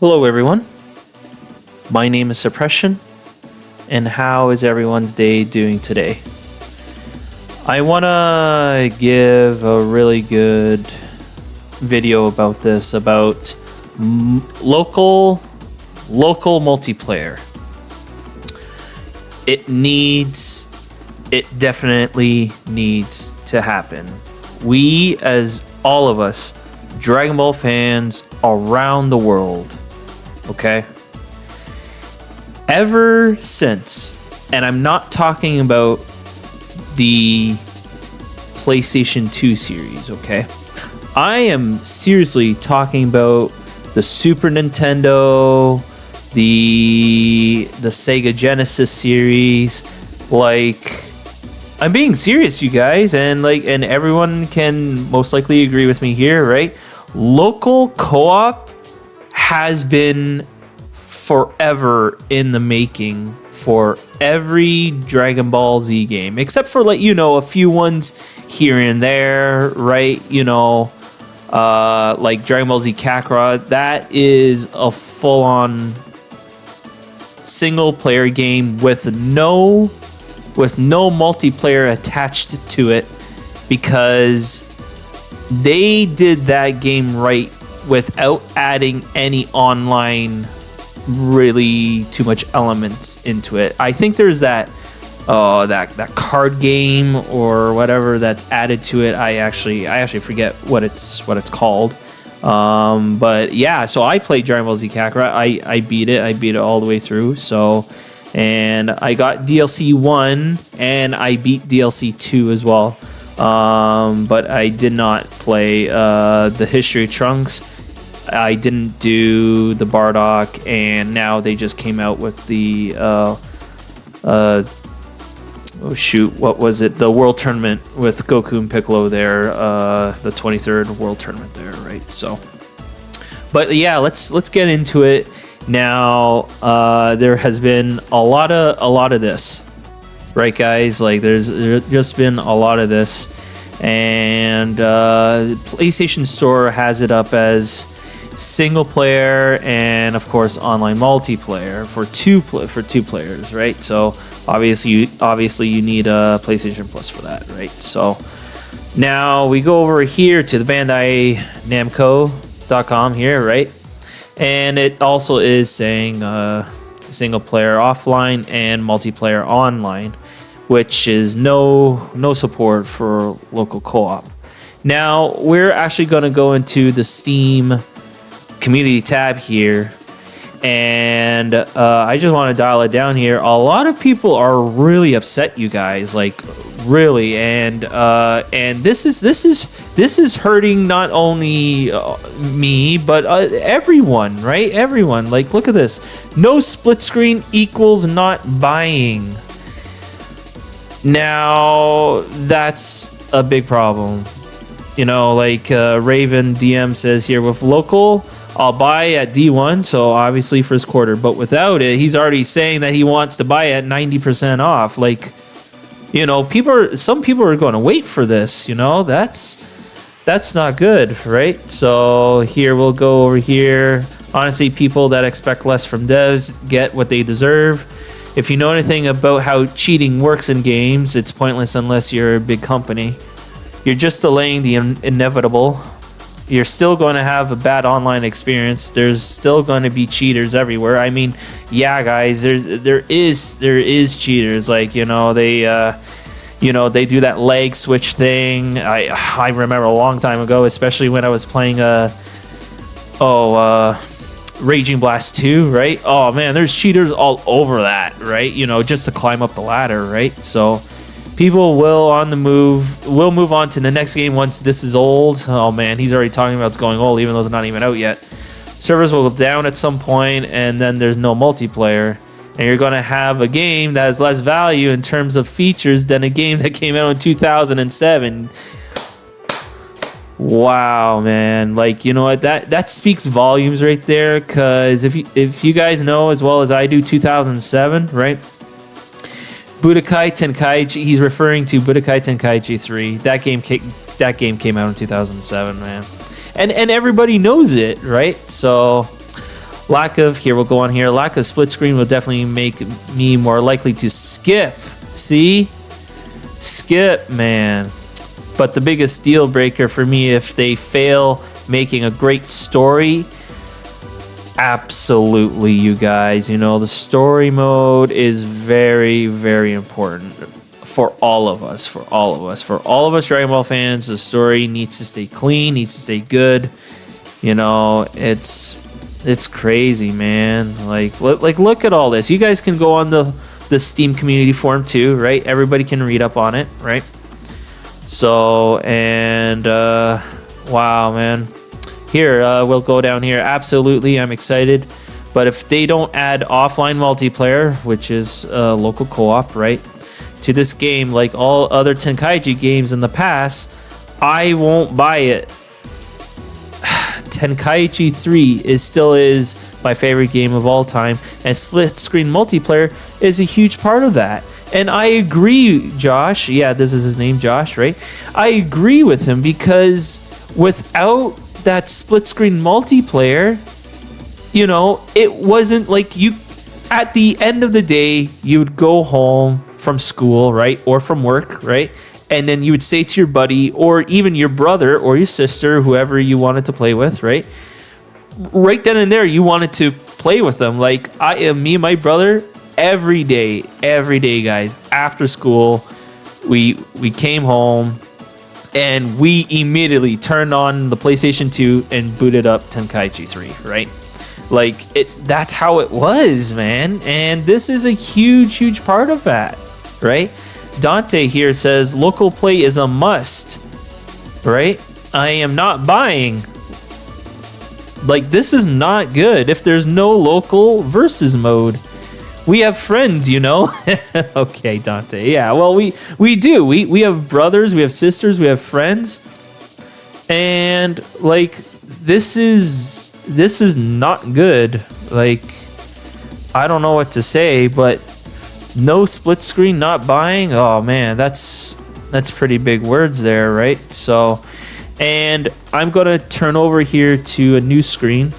Hello, everyone. My name is Suppression, and how is everyone's day doing today? I want to give a really good video about this, about local multiplayer. It definitely needs to happen. We, as all of us, Dragon Ball fans around the world, okay? Ever since, and I'm not talking about the PlayStation 2 series, okay? I am seriously talking about the Super Nintendo, the Sega Genesis series. Like, I'm being serious, you guys, and everyone can most likely agree with me here, right? Local co-op has been forever in the making for every Dragon Ball Z game, except for a few ones here and there, right? Like Dragon Ball Z Kakarot. That is a full-on single-player game with no multiplayer attached to it, because they did that game right without adding any online really too much elements into it. I think there's that card game or whatever that's added to it. I actually forget what it's called. But yeah, so I played Dragon Ball Z Kakarot. I beat it all the way through. So, and I got DLC 1 and I beat DLC 2 as well. But I did not play the History of Trunks. I didn't do the Bardock, and now they just came out with the what was it? The World Tournament with Goku and Piccolo there, the 23rd World Tournament there, right? So, but yeah, let's get into it now. There has been a lot of this, right, guys? Like, there's just been a lot of this, and PlayStation Store has it up as single player and of course online multiplayer for two players, right? So obviously you need a PlayStation Plus for that, right? So now we go over here to the Bandai Namco.com here, right? And it also is saying single player offline and multiplayer online, which is no support for local co-op. Now we're actually going to go into the Steam community tab here, and I just want to dial it down here. A lot of people are really upset, you guys, like really, and this is hurting not only me but everyone, right? Everyone, like, look at this. No split screen equals not buying. Now that's a big problem. Raven DM says here, with local, I'll buy at D1, so obviously first quarter, but without it, he's already saying that he wants to buy at 90% off. Like, some people are going to wait for this, that's not good, right? So here, we'll go over here. Honestly, people that expect less from devs get what they deserve. If you know anything about how cheating works in games, it's pointless unless you're a big company. You're just delaying the inevitable. You're still going to have a bad online experience. There's still going to be cheaters everywhere. I mean, yeah, guys, there is cheaters. Like, they do that leg switch thing. I remember a long time ago, especially when I was playing Raging Blast 2, right? Oh man, there's cheaters all over that, right? Just to climb up the ladder, right? So people will move on to the next game once this is old. Oh man, he's already talking about it's going old, even though it's not even out yet. Servers will go down at some point, and then there's no multiplayer. And you're going to have a game that has less value in terms of features than a game that came out in 2007. Wow, man. Like, you know what? That speaks volumes right there, because if you guys know as well as I do, 2007, right? Budokai Tenkaichi, he's referring to Budokai Tenkaichi 3. That game came out in 2007, man. And everybody knows it, right? So Here, we'll go on here. Lack of split screen will definitely make me more likely to skip. See? Skip, man. But the biggest deal breaker for me, if they fail making a great story, absolutely, you guys. You know, the story mode is very, very important for all of us. For all of us Dragon Ball fans, the story needs to stay clean, needs to stay good. You know, it's crazy, man. Like look at all this. You guys can go on the Steam community forum too, right? Everybody can read up on it, right? So, and wow, man. Here, we'll go down here. Absolutely, I'm excited. But if they don't add offline multiplayer, which is local co-op, right, to this game, like all other Tenkaichi games in the past, I won't buy it. Tenkaichi 3 still is my favorite game of all time, and split screen multiplayer is a huge part of that. And I agree, Josh. Yeah, this is his name, Josh, right? I agree with him, because without that split screen multiplayer, you know, it wasn't like you, at the end of the day, you would go home from school, right? Or from work, right? And then you would say to your buddy, or even your brother or your sister, whoever you wanted to play with, right? Right then and there, you wanted to play with them. Like me and my brother, every day, guys, after school, we came home and we immediately turned on the PlayStation 2 and booted up Tenkaichi 3, right? Like, that's how it was, man. And this is a huge part of that, right? Dante here says local play is a must, right? I am not buying. Like, this is not good if there's no local versus mode. We have friends, you know. Okay, Dante. Yeah, well, we do. We have brothers, we have sisters, we have friends. And like, this is not good. Like, I don't know what to say, but no split screen, not buying. Oh man, that's pretty big words there, right? So, and I'm going to turn over here to a new screen,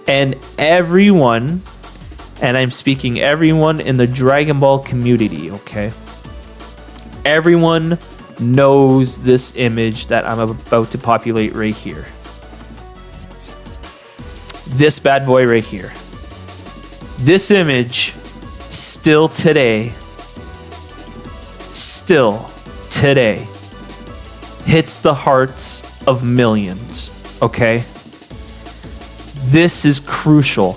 and everyone, and I'm speaking everyone in the Dragon Ball community, okay? Everyone knows this image that I'm about to populate right here. This bad boy right here. This image, still today, hits the hearts of millions, okay? This is crucial.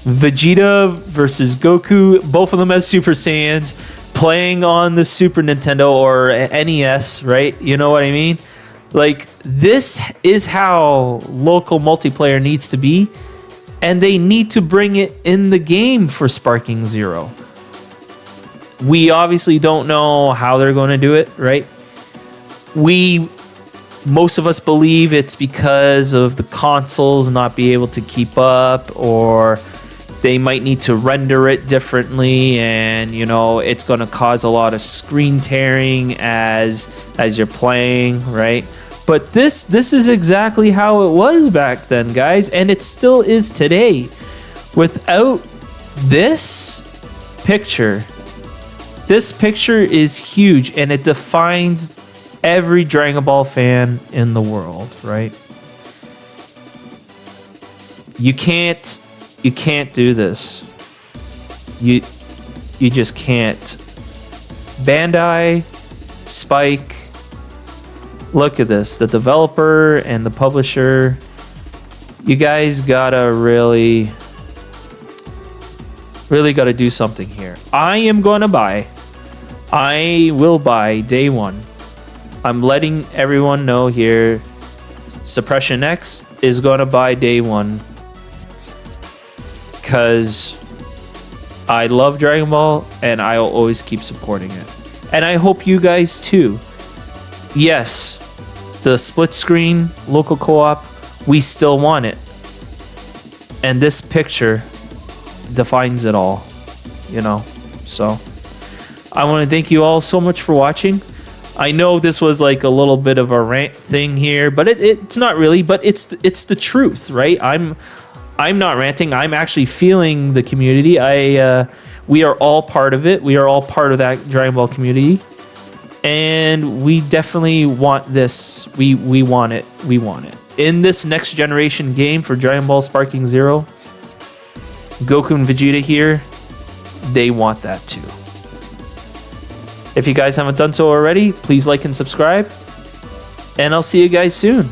Vegeta versus Goku, both of them as Super Saiyans, playing on the Super Nintendo or NES, right? You know what I mean? Like, this is how local multiplayer needs to be, and they need to bring it in the game for Sparking Zero. We obviously don't know how they're going to do it, right? Most of us believe it's because of the consoles not be able to keep up, or they might need to render it differently, and you know, it's going to cause a lot of screen tearing as you're playing, right? But this is exactly how it was back then, guys, and it still is today. Without this picture is huge, and it defines every Dragon Ball fan in the world, right? You can't do this. You just can't. Bandai, Spike, look at this. The developer and the publisher, you guys gotta really gotta do something here. I will buy day one. I'm letting everyone know here, Suppression X is gonna buy day one, because I love Dragon Ball and I'll always keep supporting it. And I hope you guys too. Yes, the split screen local co-op, we still want it. And this picture defines it all, you know. So I want to thank you all so much for watching. I know this was like a little bit of a rant thing here, but it's not really, but it's the truth, right? I'm not ranting. I'm actually feeling the community. We are all part of it. We are all part of that Dragon Ball community, and we definitely want this. We want it. We want it in this next generation game for Dragon Ball Sparking Zero. Goku and Vegeta here, they want that too. If you guys haven't done so already, please like and subscribe, and I'll see you guys soon.